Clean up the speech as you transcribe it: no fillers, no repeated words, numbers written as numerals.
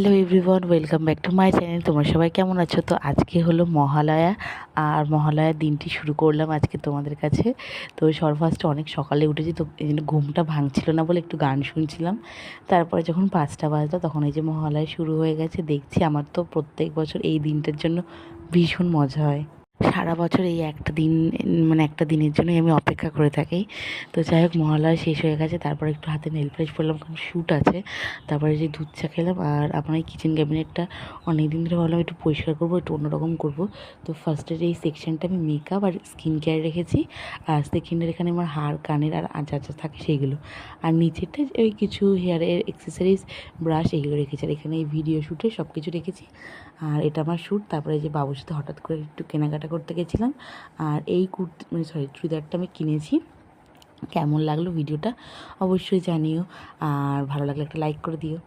Hello everyone, welcome back to my channel. তোমরা সবাই কেমন আছো? তো আজকে হলো মহালয়া, আর মহালয়ার দিনটি শুরু করলাম আজকে তোমাদের কাছে। তো ফার্স্টে অনেক সকালে উঠেছি, তো এই জন্য ঘুমটা ভাঙছিল না বলে একটু গান শুনছিলাম। তারপরে যখন 5টা বাজলো তখন এই যে মহালয়া শুরু হয়ে গেছে। দেখছি আমার তো প্রত্যেক বছর এই দিনটার জন্য ভীষণ মজা হয়। সারা বছর এই একটা দিন, মানে একটা দিনের জন্যই আমি অপেক্ষা করে থাকি। তো যাই হোক, মহালয়া শেষ হয়ে গেছে, তারপর একটু হাতে নেল পালিশ পরলাম কারণ শ্যুট আছে। তারপরে যে দুধ চা খেলাম, আর আমার এই কিচেন ক্যাবিনেটটা অনেক দিন ধরে ভাবলাম একটু পরিষ্কার করবো, একটু অন্যরকম করবো। তো ফার্স্টের এই সেকশনটা আমি মেকআপ আর স্কিন কেয়ার রেখেছি, আর সেকেন্ডের এখানে আমার হার, কানের আর যা যা থাকে সেইগুলো, আর নিচেরটা ওই কিছু হেয়ারের অ্যাক্সেসরিজ, ব্রাশ এগুলো রেখেছি। আর এখানে এই ভিডিও শ্যুটে সব কিছু রেখেছি। আর এটা আমার শ্যুট। তারপরে যে বাবুর সাথে হঠাৎ করে একটু কেনাকাটা করতে গেছিলাম, আর এই চুড়িদারটা আমি কিনেছি। কেমন লাগলো ভিডিওটা অবশ্যই জানিও, আর ভালো লাগলে একটা লাইক করে দিও।